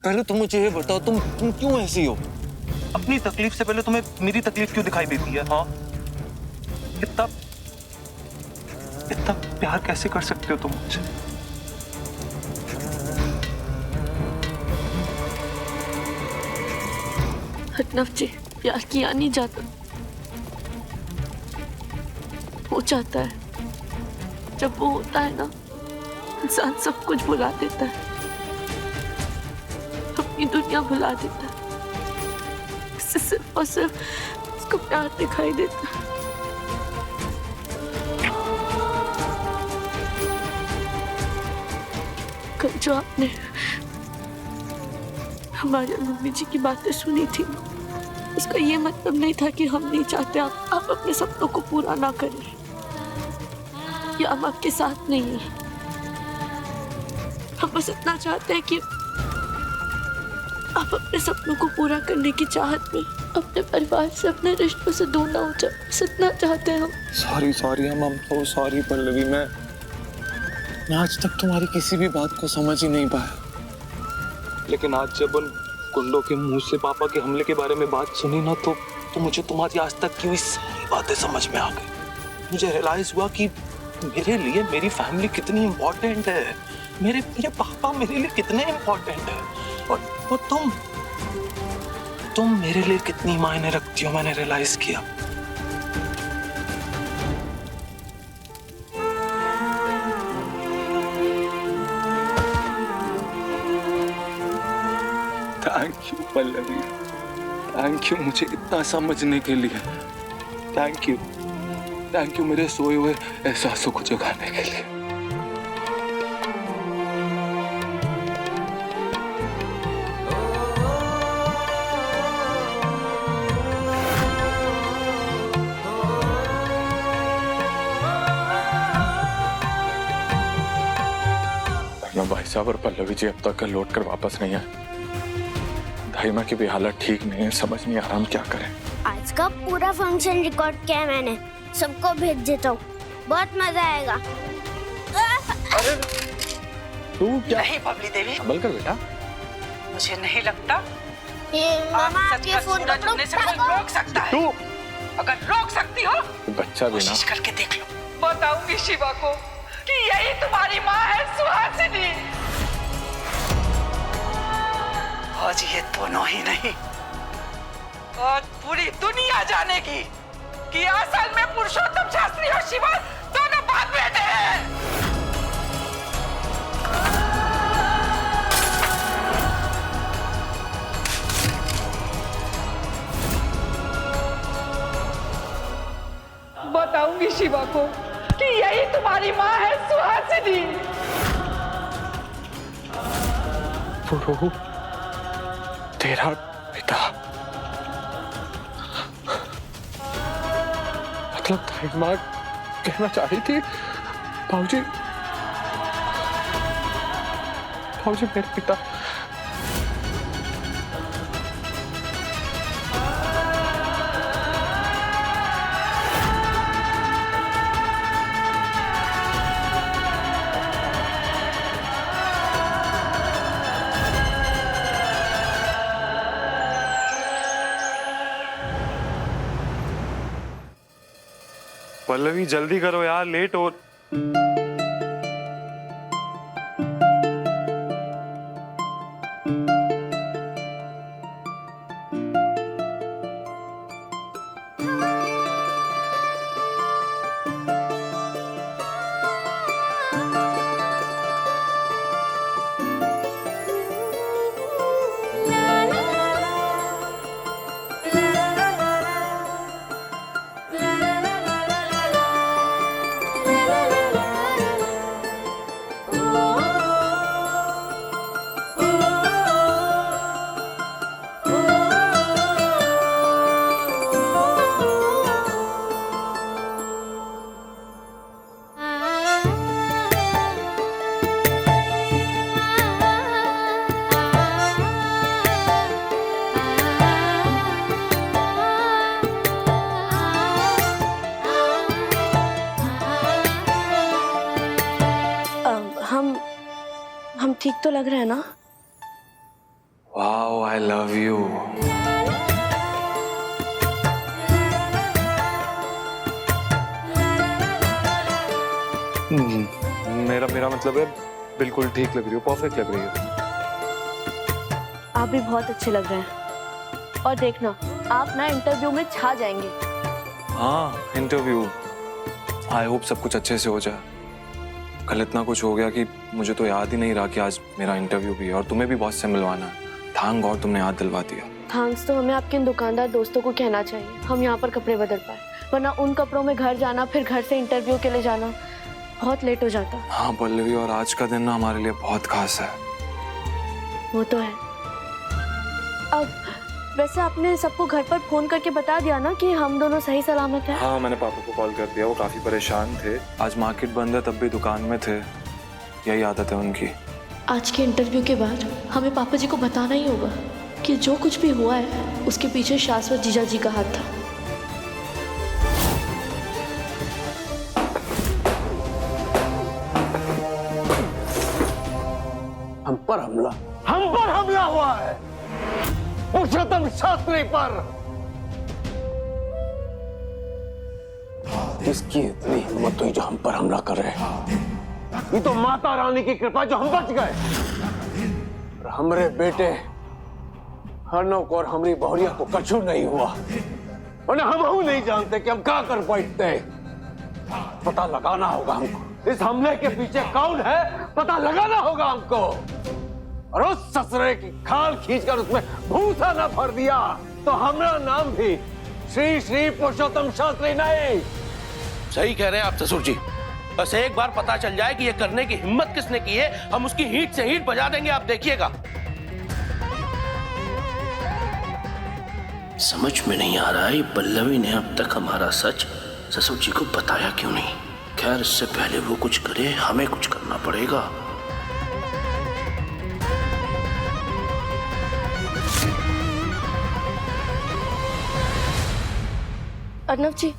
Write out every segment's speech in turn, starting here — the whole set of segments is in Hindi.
पहले तुम मुझे ये बताओ, तुम क्यों ऐसी हो? अपनी तकलीफ से पहले तुम्हें मेरी तकलीफ क्यों दिखाई देती है? हाँ, इतना इतना प्यार कैसे कर सकते हो तुम मुझसे? अर्नव जी, प्यार किया नहीं जाता, हो जाता है। जब वो होता है ना, इंसान सब कुछ भुला देता है, अपनी दुनिया भुला देता है। इससे सिर्फ और सिर्फ उसको प्यार दिखाई देता है। कल जो आपने हमारे मम्मी जी की बातें सुनी थी, उसका ये मतलब नहीं था कि हम नहीं चाहते आप अपने सपनों को पूरा ना करें, या हम आपके साथ नहीं हैं। हम बस इतना चाहते हैं कि आप अपने सपनों को पूरा करने की चाहत में अपने परिवार से, अपने रिश्तों से दूर ना हो जाए, बस इतना चाहते हैं हम। सॉरी हम तो सॉरी पल्लवी। मैं आज तक तुम्हारी किसी भी बात को समझ ही नहीं पाया, लेकिन आज जब उन गुंडों के मुंह से पापा के हमले के बारे में बात सुनी ना, तो मुझे तुम्हारी आज तक की हुई सारी बातें समझ में आ गई। मुझे रियलाइज हुआ कि मेरे लिए मेरी फैमिली कितनी इम्पोर्टेंट है, मेरे पापा मेरे लिए कितने इम्पोर्टेंट है, और तुम मेरे लिए कितनी मायने रखती हो, मैंने रियलाइज किया। Thank you Pallavi, thank you मुझे इतना समझने के लिए। थैंक यू मेरे सोए हुए एहसासों को जगाने के लिए। भाई साहब और पल्लवी जी अब तक लौट कर वापस नहीं आए। धाइमा की भी हालत ठीक नहीं है, समझ नहीं आ रहा हम क्या करें। आज का पूरा फंक्शन रिकॉर्ड किया है मैंने, सबको भेज देता हूँ, बहुत मजा आएगा। अरे तू क्या? नहीं बबली देवी, संभल कर बेटा। मुझे नहीं लगता मामा सच आपके का फोन सूरज उगने से कोई रोक सकता है। तू अगर रोक सकती हो बच्चा भी ना। कोशिश करके देख लो। बताऊंगी शिवा को कि यही तुम्हारी माँ है सुहासिनी। आज ये दोनों ही नहीं, आज पूरी दुनिया जानेगी कि असल में पुरुषोत्तम शास्त्री और शिवा दोनों बाप बेटे हैं। बताऊंगी शिवा को कि यही तुम्हारी माँ है सुहासिनी। वो तेरा पिता, मतलब धाइमा कहना चाह रही थी भाऊजी मेरे पिता। पल्लवी जल्दी करो यार, लेट हो। हम ठीक तो लग रहे हैं ना? I love you. मेरा मतलब है बिल्कुल ठीक लग रही हो, परफेक्ट लग रही हो। आप भी बहुत अच्छे लग रहे हैं। और देखना, आप ना इंटरव्यू में छा जाएंगे। हाँ, इंटरव्यू, आई होप सब कुछ अच्छे से हो जाए। कल इतना कुछ हो गया कि मुझे तो याद ही नहीं रहा कि आज मेरा इंटरव्यू भी है और तुम्हें भी बॉस से मिलवाना है। थैंक गॉड तुमने याद दिलवा दिया। थैंक्स तो हमें आपके इन दुकानदार दोस्तों को कहना चाहिए। हम यहाँ पर कपड़े बदल पाए, वरना उन कपड़ों में घर जाना, फिर घर से इंटरव्यू के लिए जाना बहुत लेट हो जाता। हाँ पल्लवी, और आज का दिन ना हमारे लिए बहुत खास है। वो तो है। अब वैसे आपने सबको घर पर फोन करके बता दिया ना कि हम दोनों सही सलामत हैं? हाँ, मैंने पापा को कॉल कर दिया, वो काफी परेशान थे। आज मार्केट बंद है तब भी दुकान में थे, यही आदत है उनकी। आज के इंटरव्यू के बाद हमें पापा जी को बताना ही होगा कि जो कुछ भी हुआ है उसके पीछे शाश्वत जीजा जी का हाथ था। हम पर हमला हुआ है, पुरुषोत्तम शास्त्री पर। किसकी इतनी हिम्मत हुई जो हम पर हमला कर रहे हैं? ये तो माता रानी की कृपा जो हम बच गए। और हमरे बेटे हरनोक और हमारी बहुरिया को कछु नहीं हुआ, वरना हम नहीं जानते कि हम क्या कर बैठते। पता लगाना होगा हमको, इस हमले के पीछे कौन है पता लगाना होगा हमको। और उस ससुरे की खाल खींचकर उसमें भूसा न भर दिया तो हमारा नाम भी श्री श्री पुरुषोत्तम शास्त्री नहीं। सही कह रहे हैं आप ससुर जी। बस एक बार पता चल जाए कि ये करने की हिम्मत किसने की है, हम उसकी हीट से हीट बजा देंगे, आप देखिएगा। समझ में नहीं आ रहा है पल्लवी ने अब तक हमारा सच ससुर जी को बताया क्यों नहीं। खैर, इससे पहले वो कुछ करे हमें कुछ करना पड़ेगा। अर्नव जी,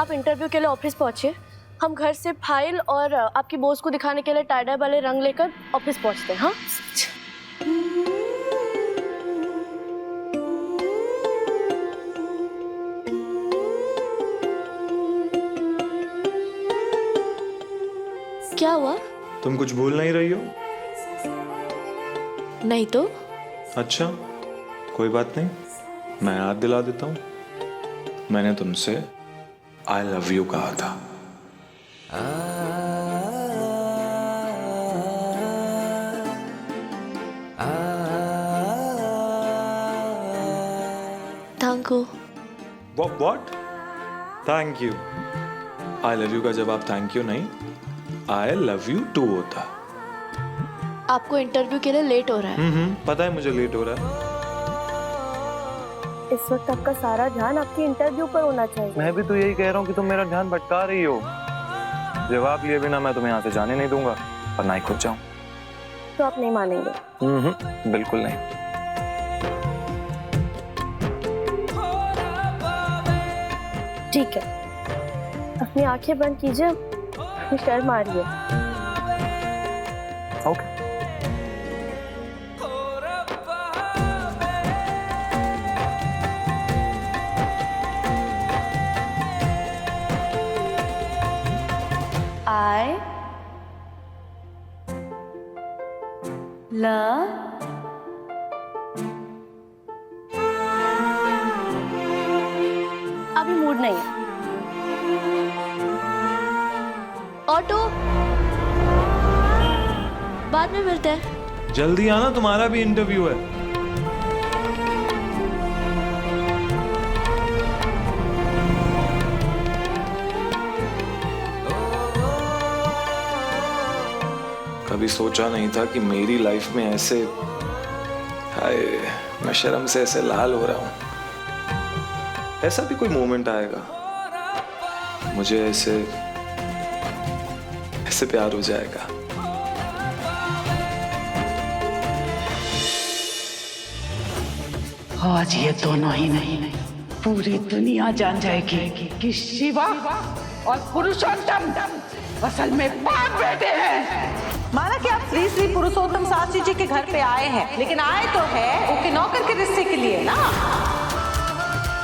आप इंटरव्यू के लिए ऑफिस पहुंचे। हम घर से फाइल और आपकी बॉस को दिखाने के लिए टाई डाई वाले रंग लेकर ऑफिस पहुंचते हैं। हाँ, क्या हुआ? तुम कुछ भूल नहीं रही हो? नहीं तो। अच्छा, कोई बात नहीं, मैं याद दिला देता हूँ। मैंने तुमसे I love you कहा था। Thank you. What? Thank you। I love you का जवाब थैंक यू नहीं, I love you too होता। आपको इंटरव्यू के लिए लेट हो रहा है। पता है मुझे लेट हो रहा है। इस वक्त आपका सारा ध्यान आपके इंटरव्यू पर होना चाहिए। मैं भी तो यही कह रहा हूँ कि तुम मेरा ध्यान भटका रही हो। जवाब लिए बिना मैं तुम्हें यहाँ से जाने नहीं दूंगा, वरना ही खुद जाऊं। तो आप नहीं मानेंगे? बिल्कुल नहीं। ठीक है, अपनी आंखें बंद कीजिए, शर्म आ रही है। ओके। I love अभी मूड नहीं है। ऑटो, बाद में मिलते हैं। जल्दी आना, तुम्हारा भी इंटरव्यू है। कभी सोचा नहीं था कि मेरी लाइफ में ऐसे, हाय मैं शर्म से ऐसे लाल हो रहा हूं। ऐसा भी कोई मोमेंट आएगा मुझे ऐसे प्यार हो जाएगा। आज ये दोनों ही नहीं, पूरी दुनिया जान जाएगी कि शिवा और पुरुषोत्तम असल में बाप बेटे हैं। माना कि आप श्री श्री पुरुषोत्तम शास्त्री जी के घर पे आए हैं, लेकिन आए तो है उनके नौकर के रिश्ते के लिए ना।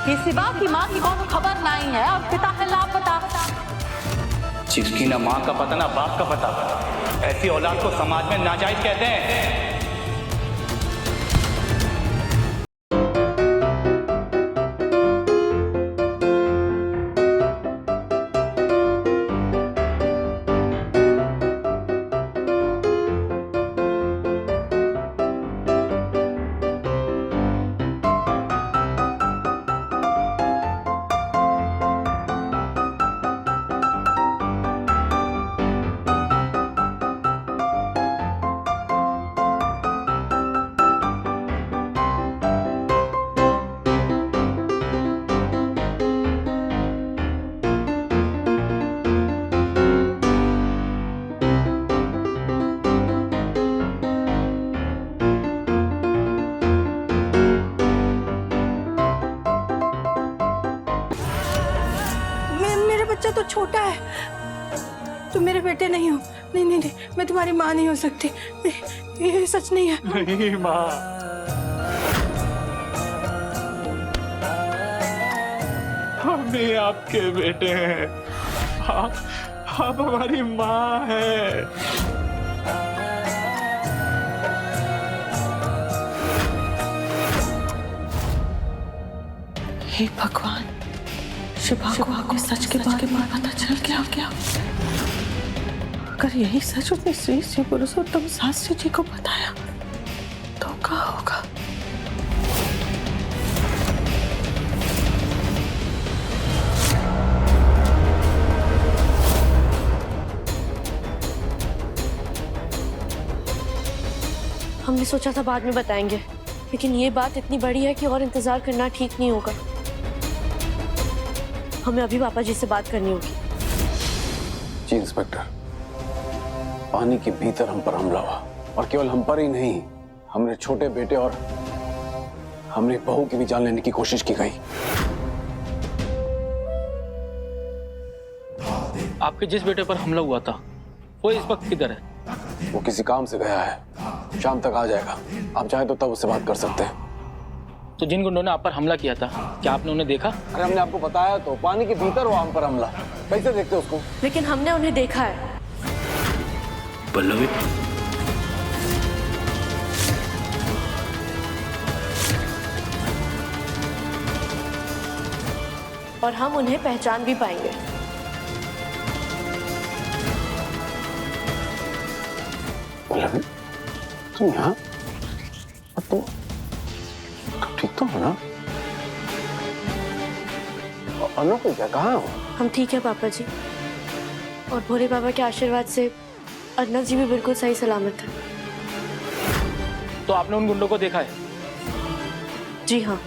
ये सिवा की माँ की कौन खबर नहीं है और पिता है लापता। जिसकी ना माँ का पता ना बाप का पता, ऐसी औलाद को समाज में नाजायज कहते हैं। बच्चा तो छोटा है, तुम मेरे बेटे नहीं हो। नहीं नहीं नहीं, मैं तुम्हारी माँ नहीं हो सकती, ये सच नहीं है। नहीं माँ, हम भी आपके बेटे हैं, आप हमारी माँ है। हे भगवान, शिवा को सच के बारे में पता चल गया। अगर यही सच उसने श्री श्री पुरुषोत्तम शास्त्री जी को बताया तो क्या होगा? हमने सोचा था बाद में बताएंगे, लेकिन ये बात इतनी बड़ी है कि और इंतजार करना ठीक नहीं होगा। हमें अभी पापा जी से बात करनी होगी। जी इंस्पेक्टर, पानी के भीतर हम पर हमला हुआ, और केवल हम पर ही नहीं, हमने छोटे बेटे और हमने बहू की भी जान लेने की कोशिश की गई। आपके जिस बेटे पर हमला हुआ था वो इस वक्त किधर है? वो किसी काम से गया है, शाम तक आ जाएगा। आप चाहें तो तब उससे बात कर सकते हैं। तो जिन गुंडों ने आप पर हमला किया था, क्या आपने उन्हें देखा? अरे हमने आपको बताया तो, पानी के भीतर हुआ हम पर हमला, कैसे देखते उसको? लेकिन हमने उन्हें देखा है। पल्लवी, और हम उन्हें पहचान भी पाएंगे। पल्लवी, तुम यहाँ? अब तुम ठीक तो हो ना? अनु को क्या, कहाँ हो? हम ठीक है पापा जी, और भोले बाबा के आशीर्वाद से अर्नब जी भी बिल्कुल सही सलामत है। तो आपने उन गुंडों को देखा है? जी हाँ।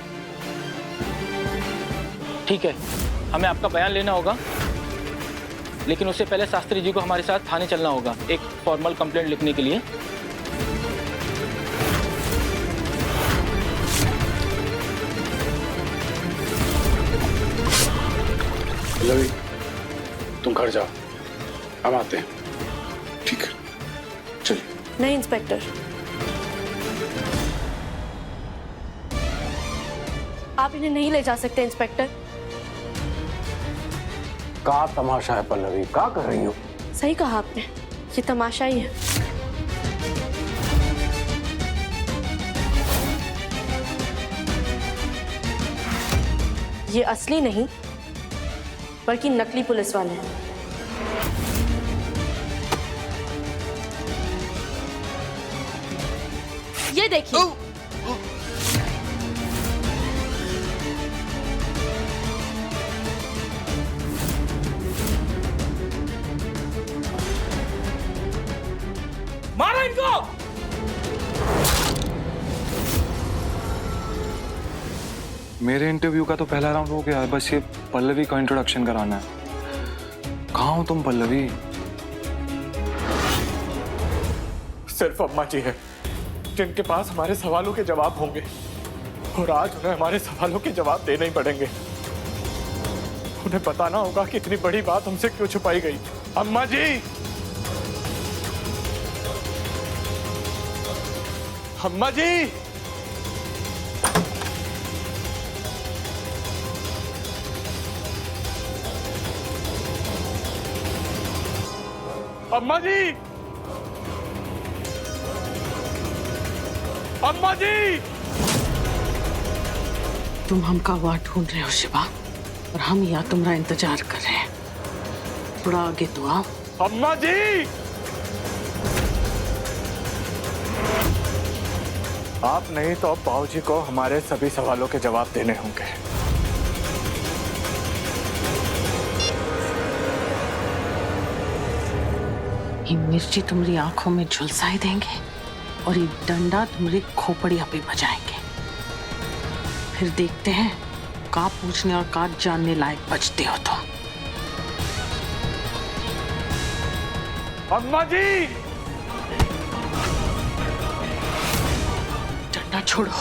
ठीक है, हमें आपका बयान लेना होगा, लेकिन उससे पहले शास्त्री जी को हमारे साथ थाने चलना होगा एक फॉर्मल कंप्लेंट लिखने के लिए। पल्लवी, तुम घर जाओ, हम आते हैं। ठीक है, चलिए। नहीं इंस्पेक्टर, आप इन्हें नहीं ले जा सकते इंस्पेक्टर। का तमाशा है पल्लवी, क्या कर रही हो? सही कहा आपने, ये तमाशा ही है। ये असली नहीं बल्कि नकली पुलिस वाले हैं। ये देखिए, मारो इनको! मेरे इंटरव्यू का तो पहला राउंड हो गया है, बस ये पल्लवी का इंट्रोडक्शन कराना है। कहाँ हो तुम पल्लवी? सिर्फ अम्मा जी है जिनके पास हमारे सवालों के जवाब होंगे, और आज उन्हें हमारे सवालों के जवाब देने ही पड़ेंगे। उन्हें बताना होगा कि इतनी बड़ी बात हमसे क्यों छुपाई गई। अम्मा जी, अम्मा जी, अम्मा जी, अम्मा जी। तुम हमका वहाँ ढूंढ रहे हो शिवा, और हम यहाँ तुम्हारा इंतजार कर रहे हैं। थोड़ा आगे तो आओ। अम्मा जी, आप नहीं तो अब बाबूजी को हमारे सभी सवालों के जवाब देने होंगे। ये मिर्ची तुम्हारी आंखों में झुलसाई देंगे और ये डंडा तुम्हारी खोपड़िया पे बजाएंगे। फिर देखते हैं का पूछने और का जानने लायक बचते हो तो। अम्मा जी, डंडा छोड़ो।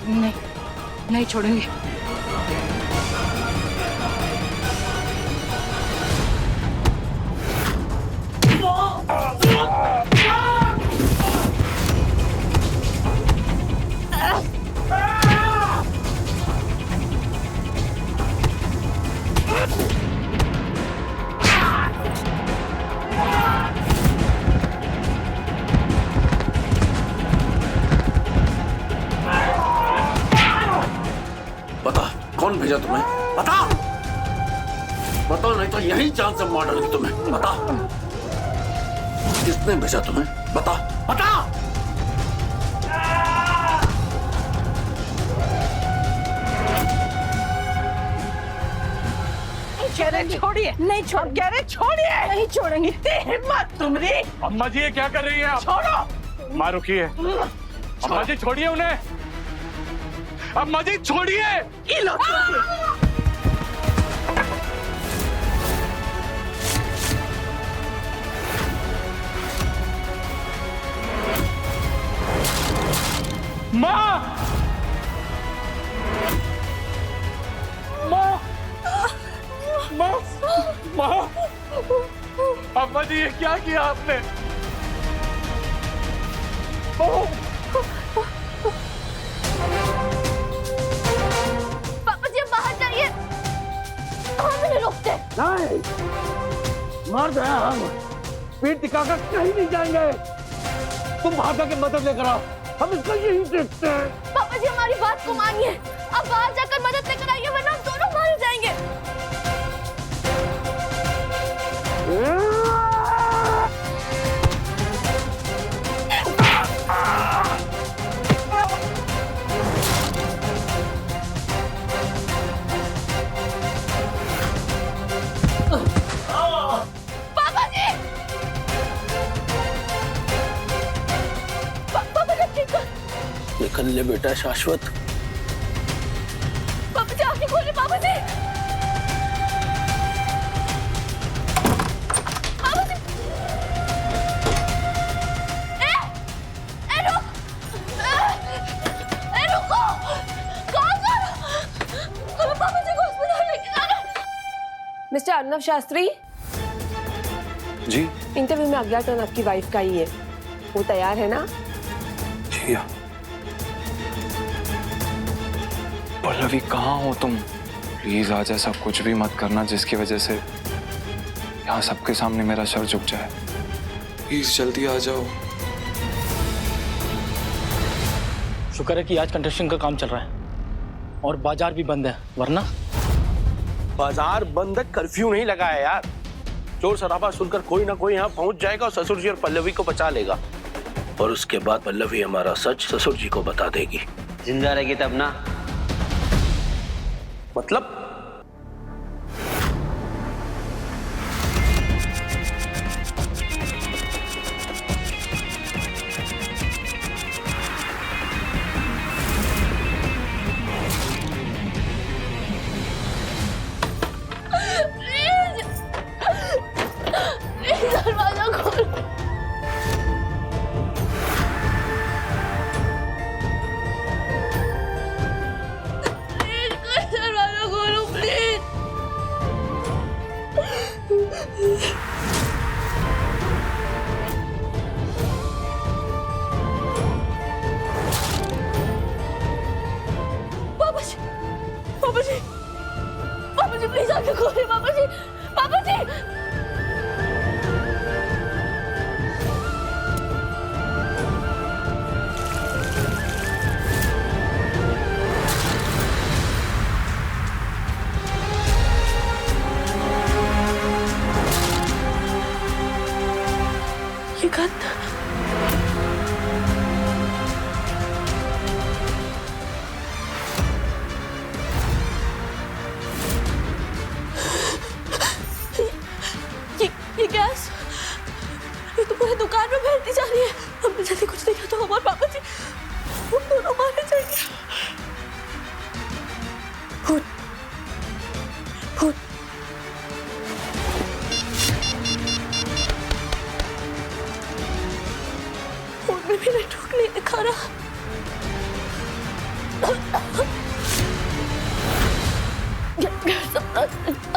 नहीं, नहीं छोड़ेंगे। कौन भेजा तुम्हें? बता, बताओ नहीं तो यही जान से मार डालूंगी तुम्हें। बता, किसने भेजा तुम्हें? बता, बता। कह रहे छोड़िए। नहीं छोड़, कह रहे छोड़िए। नहीं छोड़ेंगे। हिम्मत तुम्हारी। अम्मा जी ये क्या कर रही है आप? छोड़ो। माँ रुकिए। अम्मा जी छोड़िए उन्हें। अम्मा जी छोड़िए। माँ, माँ, माँ, माँ, अम्मा जी ये क्या किया आपने? पापा जी बाहर जाइए, हम नहीं रुकते। नहीं, मर गया हम पीठ दिखाकर कहीं नहीं जाएंगे। तुम भागा के मदद लेकर आओ, हम इसको यही देखते हैं। पापा जी हमारी बात को मानिए, अब बाहर जाकर मदद लेकर आइए वरना हम दोनों मारे जाएंगे। पापा जी, पापा जी ठीक है। निकल ले बेटा शाश्वत। पापा जी आंखें खोलिए। पापा जी, पापा जी, रुको। कहाँ हमें पापा जी को हॉस्पिटल लेके जाना है। मिस्टर अर्नव शास्त्री जी। इंटरव्यू में अगला टर्न आपकी वाइफ का ही है, वो तैयार है ना? जी हाँ। पल्लवी कहाँ हो तुम? प्लीज आज ऐसा कुछ भी मत करना जिसकी वजह से यहाँ सबके सामने मेरा सर झुक जाए। प्लीज जल्दी आ जाओ। शुक्र है कि आज कंस्ट्रक्शन का काम चल रहा है और बाजार भी बंद है, वरना बाजार बंद है, कर्फ्यू नहीं लगा है यार। चोर शराबा सुनकर कोई ना कोई यहाँ पहुंच जाएगा और ससुर जी और पल्लवी को बचा लेगा, और उसके बाद पल्लवी हमारा सच ससुर जी को बता देगी। जिंदा रहेगी तब ना। मतलब दरवाजा खोल। दरवाजा खोलो। प्लीज आंखें खोलिए पापा जी, पापा जी। ये गंध, ये गैस, ये तो पूरे दुकान में फैलती जा रही है। हमने जल्दी कुछ नहीं किया तो हमारे पापा जी हम दोनों मारे जाएंगे। भूत, भूत। फोन में भी नेटवर्क नहीं दिखा रहा। गैस अपना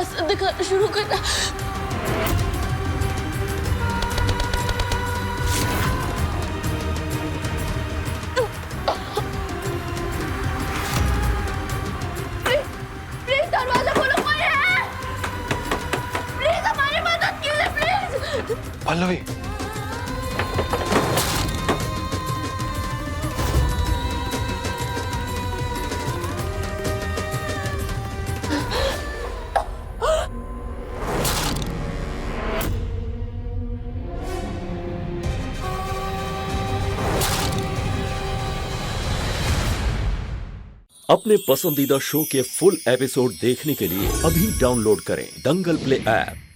असर दिखाना शुरू करना। प्लीज दरवाजा खोलो, कोई है? प्लीज हमारी मदद कीजिए प्लीज। पल्लवी, अपने पसंदीदा शो के फुल एपिसोड देखने के लिए अभी डाउनलोड करें दंगल प्ले ऐप।